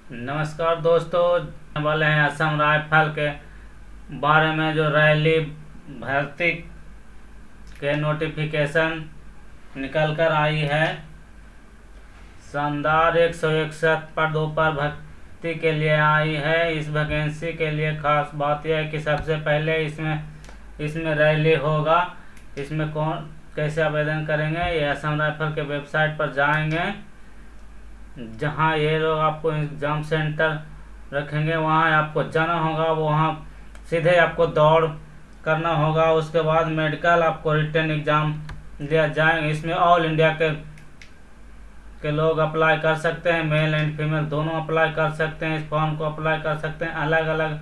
नमस्कार दोस्तों, वाले हैं असम राइफल के बारे में जो रैली भर्ती के नोटिफिकेशन निकल कर आई है। शानदार 161 पदों पर भर्ती के लिए आई है। इस वैकेंसी के लिए खास बात यह है कि सबसे पहले इसमें रैली होगा। इसमें कौन कैसे आवेदन करेंगे, ये असम राइफल के वेबसाइट पर जाएंगे, जहाँ ये लोग आपको एग्ज़ाम सेंटर रखेंगे, वहाँ आपको जाना होगा। वहाँ सीधे आपको दौड़ करना होगा। उसके बाद मेडिकल आपको रिटन एग्ज़ाम दिया जाएंगे। इसमें ऑल इंडिया के लोग अप्लाई कर सकते हैं, मेल एंड फीमेल दोनों अप्लाई कर सकते हैं। इस फॉर्म को अप्लाई कर सकते हैं। अलग अलग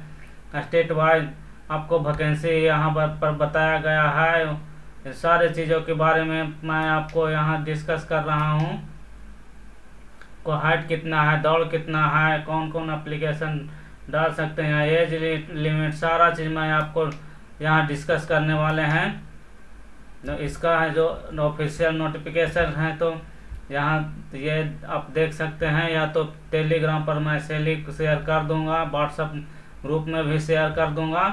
स्टेट वाइज आपको वैकेंसी यहाँ पर बताया गया है। सारी चीज़ों के बारे में मैं आपको यहाँ डिस्कस कर रहा हूँ। को हाइट कितना है, दौड़ कितना है, कौन कौन एप्लीकेशन डाल सकते हैं, एज लिमिट, सारा चीज़ मैं आपको यहाँ डिस्कस करने वाले हैं। तो इसका है जो ऑफिशियल नोटिफिकेशन है, तो यहाँ ये आप देख सकते हैं। या तो टेलीग्राम पर मैं शेयर कर दूंगा, व्हाट्सएप ग्रुप में भी शेयर कर दूंगा।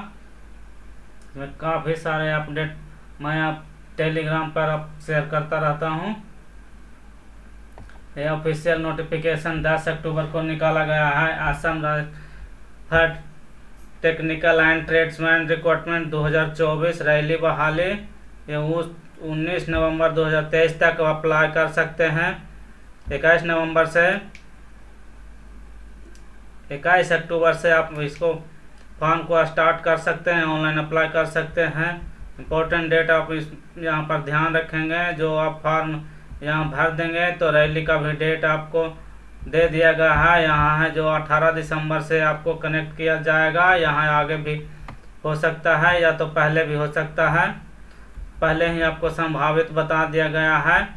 इसमें काफ़ी सारे अपडेट मैं आप टेलीग्राम पर आप शेयर करता रहता हूँ। यह ऑफिशियल नोटिफिकेशन 10 अक्टूबर को निकाला गया है। Assam rifle technical and tradesman recruitment 2024 rally बहाली। ये 19 नवंबर 2023 तक अप्लाई कर सकते हैं। 21 नवंबर से 21 अक्टूबर से आप इसको फॉर्म को स्टार्ट कर सकते हैं, ऑनलाइन अप्लाई कर सकते हैं। इम्पोर्टेंट डेट आप यहाँ पर ध्यान रखेंगे। जो आप फॉर्म यहाँ भर देंगे तो रैली का भी डेट आपको दे दिया गया है। यहाँ है जो 18 दिसंबर से आपको कनेक्ट किया जाएगा। यहाँ आगे भी हो सकता है या तो पहले भी हो सकता है। पहले ही आपको संभावित बता दिया गया है।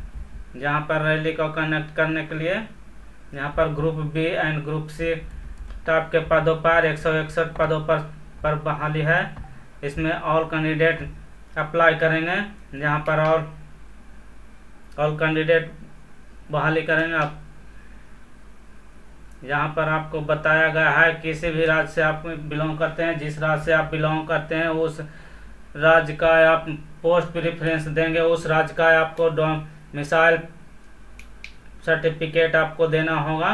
जहाँ पर रैली को कनेक्ट करने के लिए यहाँ पर group B and group C type के पदों पर 161 पदों पर बहाली है। इसमें ऑल कैंडिडेट अप्लाई करेंगे। यहाँ पर ऑल कैंडिडेट बहाली करेंगे आप। यहाँ पर आपको बताया गया है किसी भी राज्य से आप बिलोंग करते हैं, जिस राज्य से आप बिलोंग करते हैं उस राज्य का आप पोस्ट प्रेफरेंस देंगे। उस राज्य का आपको मिसाइल सर्टिफिकेट आपको देना होगा।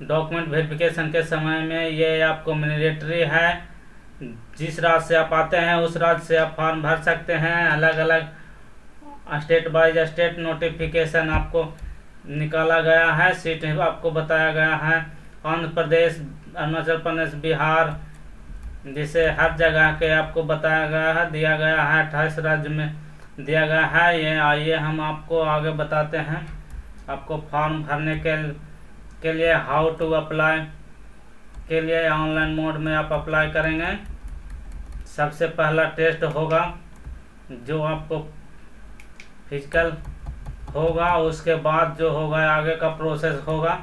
डॉक्यूमेंट वेरिफिकेशन के समय में ये आपको मैंडेटरी है। जिस राज्य से आप आते हैं उस राज्य से आप फॉर्म भर सकते हैं। अलग अलग स्टेट बाय स्टेट नोटिफिकेशन आपको निकाला गया है। सीट आपको बताया गया है आंध्र प्रदेश, अरुणाचल प्रदेश, बिहार, जिसे हर जगह के आपको बताया गया है, दिया गया है। 28 राज्य में दिया गया है। ये आइए हम आपको आगे बताते हैं। आपको फॉर्म भरने के लिए हाउ टू अप्लाई के लिए ऑनलाइन मोड में आप अप्लाई करेंगे। सबसे पहला टेस्ट होगा जो आपको फिजिकल होगा। उसके बाद जो होगा आगे का प्रोसेस होगा।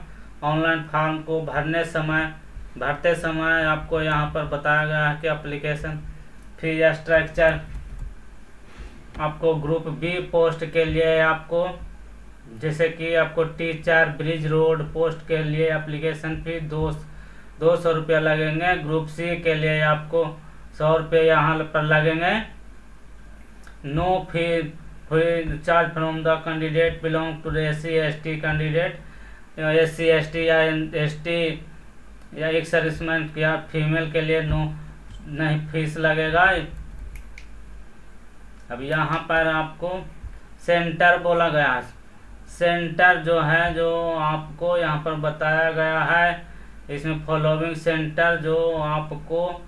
ऑनलाइन फॉर्म को भरते समय आपको यहाँ पर बताया गया है कि एप्लीकेशन फी स्ट्रक्चर आपको ग्रुप बी पोस्ट के लिए आपको जैसे कि आपको टीचर ब्रिज रोड पोस्ट के लिए एप्लीकेशन फी 200 रुपया लगेंगे। ग्रुप सी के लिए आपको 100 रुपये यहाँ पर लगेंगे। No fee charge from the candidate belong to SC/ST candidate. SC/ST या ST या एक सर्विसमैन या फीमेल के लिए नहीं फीस लगेगा। अब यहाँ पर आपको सेंटर बोला गया है। सेंटर जो है जो आपको यहाँ पर बताया गया है, इसमें फॉलोइंग सेंटर जो आपको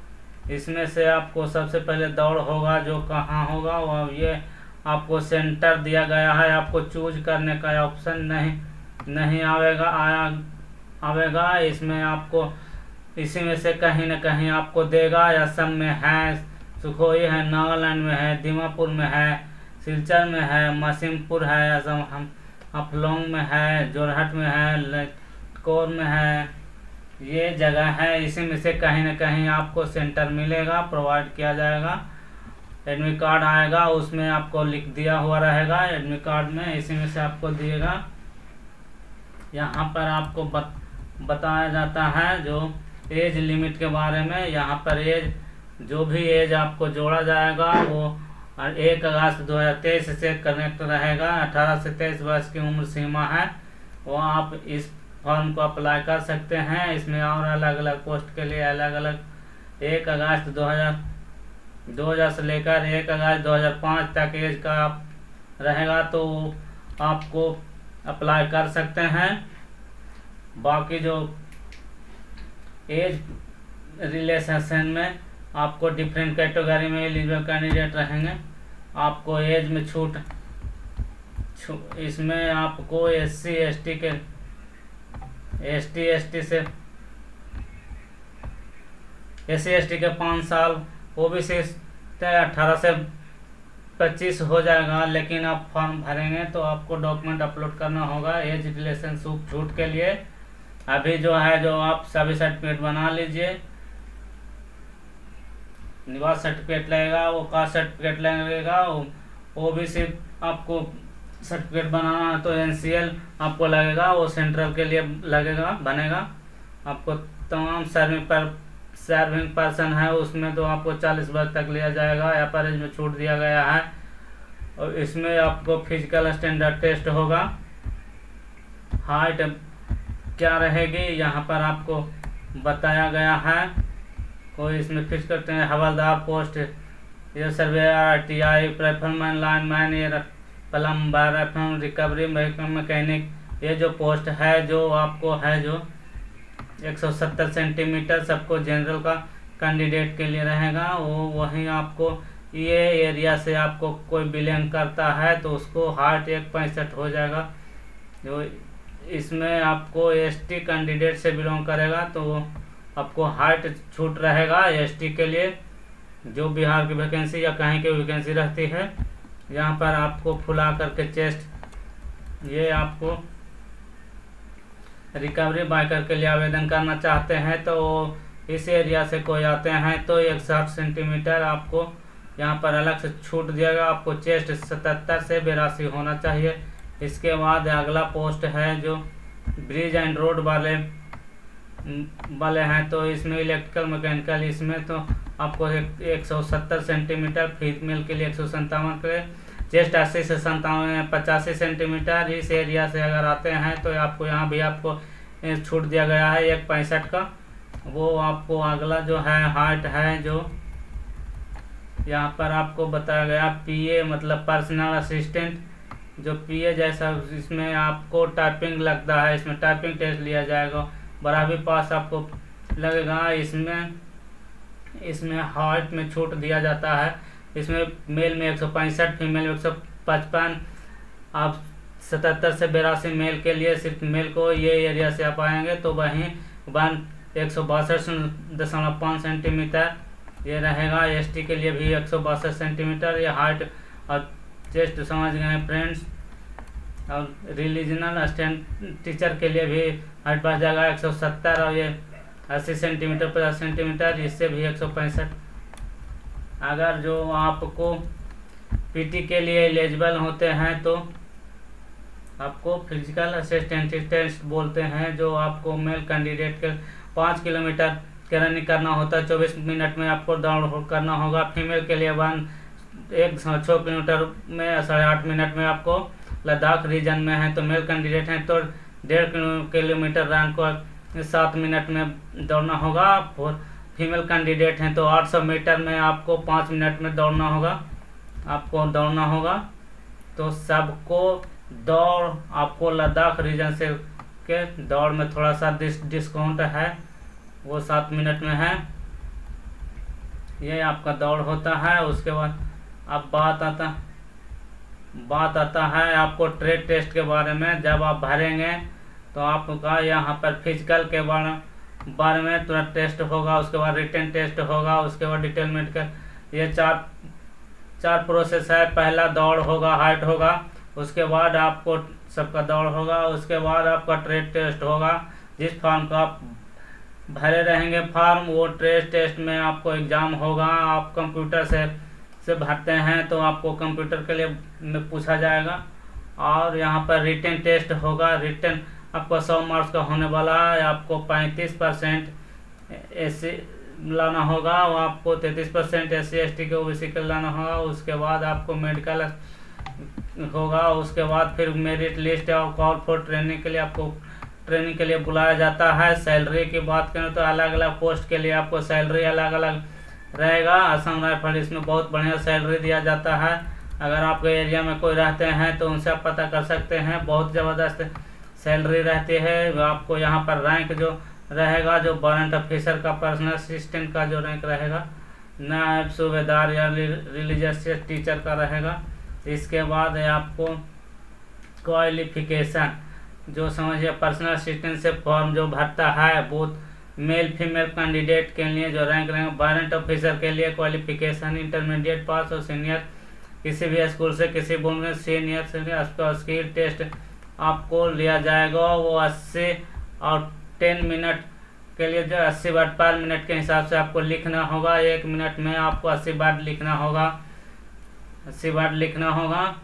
इसमें से आपको सबसे पहले दौड़ होगा जो कहाँ होगा वह ये आपको सेंटर दिया गया है। आपको चूज करने का ऑप्शन नहीं आवेगा। इसमें आपको इसी में से कहीं न कहीं आपको देगा। असम में है, सुखोई है, नागालैंड में है, दीमापुर में है, सिलचर में है, मसीमपुर है, असम हाफलोंग में है, जोरहट में है, लखनऊ में है। ये जगह है। इसी में से कहीं न कहीं आपको सेंटर मिलेगा, प्रोवाइड किया जाएगा। एडमिट कार्ड आएगा, उसमें आपको लिख दिया हुआ रहेगा एडमिट कार्ड में, इसी में से आपको दिएगा। यहाँ पर आपको बताया जाता है जो एज लिमिट के बारे में। यहाँ पर एज, जो भी एज आपको जोड़ा जाएगा वो 1 अगस्त 2023 से कनेक्ट रहेगा। 18 से 23 वर्ष की उम्र सीमा है, वो आप इस फॉर्म को अप्लाई कर सकते हैं। इसमें और अलग अलग पोस्ट के लिए अलग अलग 1 अगस्त 2000 से लेकर 1 अगस्त 2005 तक एज का रहेगा, तो आपको अप्लाई कर सकते हैं। बाकी जो एज रिलेशन में आपको डिफरेंट कैटेगरी में एलिजिबल कैंडिडेट रहेंगे। आपको एज में छूट इसमें आपको SC ST के SC ST के 5 साल, OBC 18 से 25 हो जाएगा। लेकिन आप फॉर्म भरेंगे तो आपको डॉक्यूमेंट अपलोड करना होगा एज रिलेशन छूट के लिए। अभी जो है जो आप सभी सर्टिफिकेट बना लीजिए। निवास सर्टिफिकेट लगेगा, वो कास्ट सर्टिफिकेट लगेगा, OBC आपको सर्टिफिकेट बनाना है तो NCL आपको लगेगा, वो सेंट्रल के लिए लगेगा, बनेगा। आपको तमाम सर्विंग पर्सन है उसमें तो आपको 40 वर्ष तक लिया जाएगा। एपरेज में छूट दिया गया है। और इसमें आपको फिजिकल स्टैंडर्ड टेस्ट होगा। हाइट क्या रहेगी यहाँ पर आपको बताया गया है। कोई इसमें फिक्स करते हैं हवलदार पोस्ट, ये सर्वेयर, TI, प्रेफरमैन, लाइनमैन, ये प्लम्बर, रिकवरी मैकेनिक, ये जो पोस्ट है जो आपको है जो 170 सेंटीमीटर सबको जनरल का कैंडिडेट के लिए रहेगा। वो वहीं आपको ये एरिया से आपको कोई बिलोंग करता है तो उसको हाइट 1.65 हो जाएगा। जो इसमें आपको ST कैंडिडेट से बिलोंग करेगा तो आपको हाइट छूट रहेगा ST के लिए। जो बिहार की वैकेंसी या कहीं की वैकेंसी रहती है, यहाँ पर आपको फुला करके चेस्ट, ये आपको रिकवरी बाइकर के लिए आवेदन करना चाहते हैं तो इस एरिया से कोई आते हैं तो 160 सेंटीमीटर आपको यहाँ पर अलग से छूट दिएगा। आपको चेस्ट 77 से 82 होना चाहिए। इसके बाद अगला पोस्ट है जो ब्रिज एंड रोड वाले हैं तो इसमें इलेक्ट्रिकल मैकेनिकल, इसमें तो आपको 170 सेंटीमीटर, फीमेल के लिए 157 के, चेस्ट 80 से 85 सेंटीमीटर। इस एरिया से अगर आते हैं तो आपको यहाँ भी आपको छूट दिया गया है 1.65 का। वो आपको अगला जो है हाइट है जो यहाँ पर आपको बताया गया PA मतलब पर्सनल असिस्टेंट, जो PA जैसा, इसमें आपको टाइपिंग लगता है, इसमें टाइपिंग टेस्ट लिया जाएगा, बराबरी पास आपको लगेगा। इसमें हाइट में छूट दिया जाता है। इसमें मेल में 165, फीमेल में 155। आप 77 से 82 मेल के लिए, सिर्फ मेल को ये एरिया से आप आएंगे तो वहीं 162.5 सेंटीमीटर ये रहेगा। ST के लिए भी 162 सेंटीमीटर ये हाइट और चेस्ट समझ गए फ्रेंड्स। और रिलीजनल असिस्टेंट टीचर के लिए भी हाइट बढ़ जाएगा 170 और ये 80 सेंटीमीटर 50 सेंटीमीटर, इससे भी 165। अगर जो आपको PT के लिए एलिजिबल होते हैं तो आपको फिजिकल असिस्टेंट टेस्ट बोलते हैं, जो आपको मेल कैंडिडेट के 5 किलोमीटर के रनिंग करना होता है, 24 मिनट में आपको दौड़ करना होगा। फीमेल के लिए 6 किलोमीटर में 8.5 मिनट में आपको लद्दाख रीजन में है तो मेल कैंडिडेट हैं तो 1.5 किलोमीटर रन को 7 मिनट में दौड़ना होगा। फीमेल कैंडिडेट हैं तो 800 मीटर में आपको 5 मिनट में दौड़ना होगा। तो सबको दौड़ आपको लद्दाख रीजन से के दौड़ में थोड़ा सा डिस्काउंट है, वो 7 मिनट में है। ये आपका दौड़ होता है। उसके बाद अब बात आता है आपको ट्रेड टेस्ट के बारे में। जब आप भरेंगे तो आपका यहाँ पर फिजिकल के बारे में थोड़ा टेस्ट होगा, उसके बाद रिटन टेस्ट होगा, उसके बाद डिटेल मेडिकल, ये चार प्रोसेस है। पहला दौड़ होगा, हाइट होगा, उसके बाद आपको सबका दौड़ होगा, उसके बाद आपका ट्रेड टेस्ट होगा। जिस फॉर्म का आप भरे रहेंगे फॉर्म, वो ट्रेड टेस्ट में आपको एग्ज़ाम होगा। आप कंप्यूटर से भरते हैं तो आपको कंप्यूटर के लिए में पूछा जाएगा। और यहाँ पर रिटन टेस्ट होगा। रिटन आपको 100 मार्क्स का होने वाला है। आपको 35% SC लाना होगा, वो आपको 33% SC ST के OBC के लाना होगा। उसके बाद आपको मेडिकल होगा। उसके बाद फिर मेरिट लिस्ट और कॉल फॉर ट्रेनिंग के लिए आपको ट्रेनिंग के लिए बुलाया जाता है। सैलरी की बात करें तो अलग अलग पोस्ट के लिए आपको सैलरी अलग अलग रहेगा। असम राइफल इसमें बहुत बढ़िया सैलरी दिया जाता है। अगर आपके एरिया में कोई रहते हैं तो उनसे आप पता कर सकते हैं, बहुत ज़बरदस्त सैलरी रहती है। आपको यहाँ पर रैंक जो रहेगा, जो वारंट ऑफिसर का, पर्सनल असिस्टेंट का जो रैंक रहेगा, नायब सूबेदार या रिलीजियस टीचर का रहेगा। इसके बाद है आपको क्वालिफिकेशन, जो समझिए पर्सनल असिस्टेंट से फॉर्म जो भरता है, वो मेल फीमेल कैंडिडेट के लिए जो रैंक रहेगा। वारंट ऑफिसर के लिए क्वालिफिकेशन इंटरमीडिएट पास और सीनियर किसी भी स्कूल से, किसी बोर्ड में सीनियर स्किल टेस्ट आपको लिया जाएगा। वो 80 और 10 मिनट के लिए जो 80 वर्ड पर मिनट के हिसाब से आपको लिखना होगा। 1 मिनट में आपको 80 वर्ड लिखना होगा, 80 वर्ड लिखना होगा।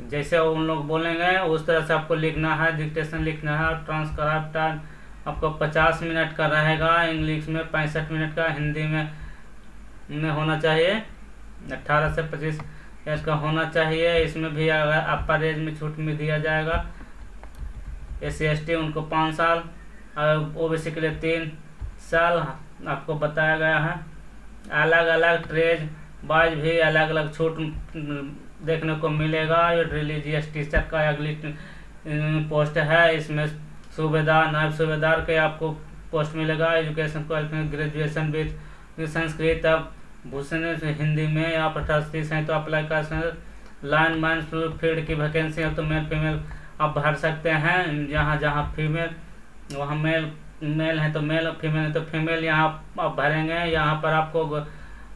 जैसे उन लोग बोलेंगे उस तरह से आपको लिखना है, डिक्टेशन लिखना है। और ट्रांसक्राइब टाइम आपको 50 मिनट का रहेगा, इंग्लिश में 65 मिनट का, हिंदी में होना चाहिए 18 से 25 एज का होना चाहिए। इसमें भी अगर अपर एज में छूट में दिया जाएगा। SC ST उनको 5 साल और OBC के लिए 3 साल आपको बताया गया है। अलग अलग ट्रेड वाइज भी अलग अलग छूट देखने को मिलेगा। ये रिलीजियस टीचर का अगली पोस्ट है। इसमें सूबेदार, नायब सूबेदार के आपको पोस्ट मिलेगा। Education qualification graduation with Sanskrit Bhushan Hindi में आप 38 हैं तो अप्लाई कर सकते। लाइन मैन फील्ड की वैकेंसी है तो मेल फीमेल आप भर सकते हैं। जहाँ जहाँ फीमेल वहाँ मेल है तो मेल, फीमेल है तो फीमेल यहाँ आप भरेंगे। यहाँ पर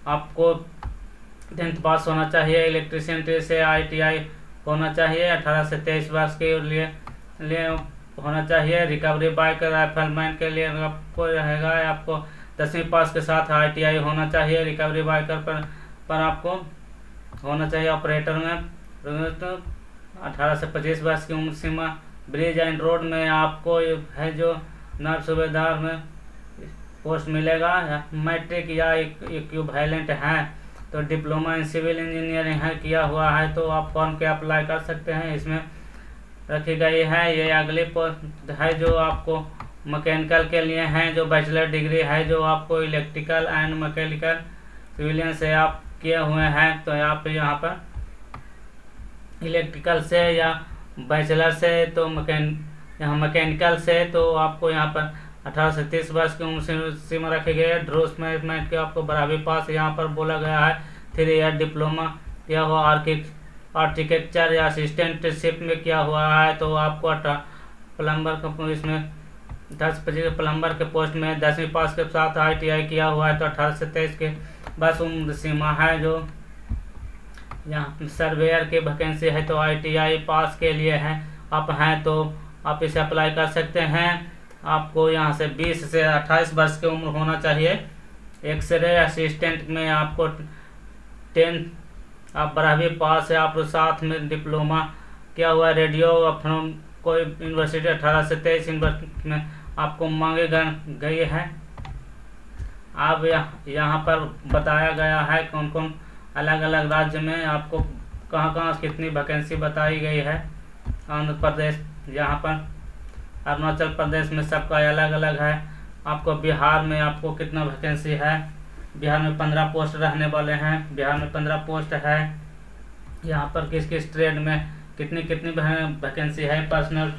आपको 10th पास होना चाहिए। इलेक्ट्रिशियन से ITI होना चाहिए। 18 से 23 वर्ष के लिए होना चाहिए। रिकवरी बाइक राइफलमैन के लिए आपको रहेगा, आपको 10वीं पास के साथ ITI होना चाहिए। रिकवरी बाइकर पर आपको होना चाहिए। ऑपरेटर में तो 18 से 25 वर्ष की उम्र सीमा। ब्रिज एंड रोड में आपको है जो नायब सूबेदार में पोस्ट मिलेगा। मैट्रिक या इक्विवेलेंट है तो डिप्लोमा इन सिविल इंजीनियरिंग है किया हुआ है तो आप फॉर्म के अप्लाई कर सकते हैं। इसमें रखी गई है। ये अगली पोस्ट है जो आपको मैकेनिकल के लिए हैं, जो बैचलर डिग्री है, जो आपको इलेक्ट्रिकल एंड मैकेनिकल सिविलियन से आप किए हुए हैं तो आप यहाँ पर इलेक्ट्रिकल से या बैचलर से तो यहाँ मैकेनिकल से तो आपको यहाँ पर 18 से 30 वर्ष की उम्र सीमा रखी गई है। ड्रोस मैनेजमेंट के आपको 12वीं पास यहाँ पर बोला गया है। 3 ईयर डिप्लोमा किया हुआ आर्किटेक्चर या असिस्टेंटशिप में किया हुआ है तो आपको प्लम्बर का इसमें 10-25 प्लम्बर के पोस्ट में 10वीं पास के साथ ITI किया हुआ है तो 18 से 23 के बस उम्र सीमा है। जो यहाँ सर्वेयर की वैकेंसी है तो ITI पास के लिए है, आप हैं तो आप इसे अप्लाई कर सकते हैं। आपको यहाँ से 20 से 28 वर्ष की उम्र होना चाहिए। एक्सरे असिस्टेंट में आपको 10 आप 12वीं पास है, आप साथ में डिप्लोमा किया हुआ रेडियो अपना कोई यूनिवर्सिटी 18 से 23 यूनिवर्सिटी में आपको मांगे गई है। अब यहाँ पर बताया गया है कौन कौन अलग अलग राज्य में आपको कहाँ कहाँ कितनी वैकेंसी बताई गई है। आंध्र प्रदेश, यहाँ पर अरुणाचल प्रदेश में सबका अलग अलग है। आपको बिहार में आपको कितना वैकेंसी है, बिहार में 15 पोस्ट रहने वाले हैं। बिहार में 15 पोस्ट है। यहाँ पर किस किस ट्रेड में कितनी कितनी वैकेंसी है। पर्सनल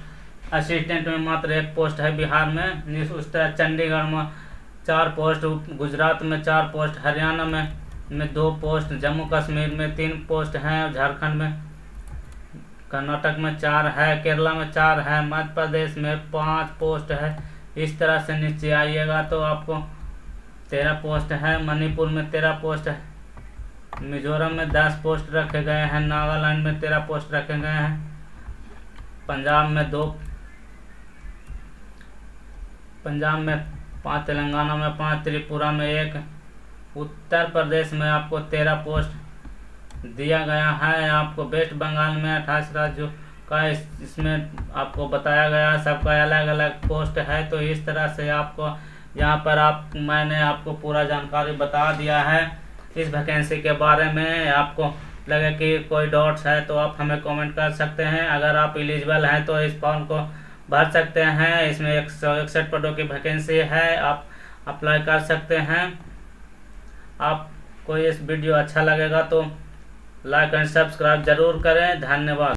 असिस्टेंट में मात्र 1 पोस्ट है बिहार में। उस तरह चंडीगढ़ में 4 पोस्ट, गुजरात में 4 पोस्ट, हरियाणा में 2 पोस्ट, जम्मू कश्मीर में 3 पोस्ट हैं, झारखंड में, कर्नाटक में 4 है, केरला में 4 है, मध्य प्रदेश में 5 पोस्ट है। इस तरह से नीचे आइएगा तो आपको 13 पोस्ट है। मणिपुर में 13 पोस्ट है। मिजोरम में 10 पोस्ट रखे गए हैं। नागालैंड में 13 पोस्ट रखे गए हैं। पंजाब में 2, पंजाब में 5, तेलंगाना में 5, त्रिपुरा में 1, उत्तर प्रदेश में आपको 13 पोस्ट दिया गया है। आपको वेस्ट बंगाल में 28 राज्यों का इसमें आपको बताया गया, सबका अलग अलग पोस्ट है। तो इस तरह से आपको यहाँ पर मैंने आपको पूरा जानकारी बता दिया है इस वैकेंसी के बारे में। आपको लगे कि कोई डाउट्स है तो आप हमें कमेंट कर सकते हैं। अगर आप एलिजिबल हैं तो इस फॉर्म को भर सकते हैं। इसमें 161 पदों की वैकेंसी है, आप अप्लाई कर सकते हैं। आपको इस वीडियो अच्छा लगेगा तो लाइक एंड सब्सक्राइब जरूर करें। धन्यवाद।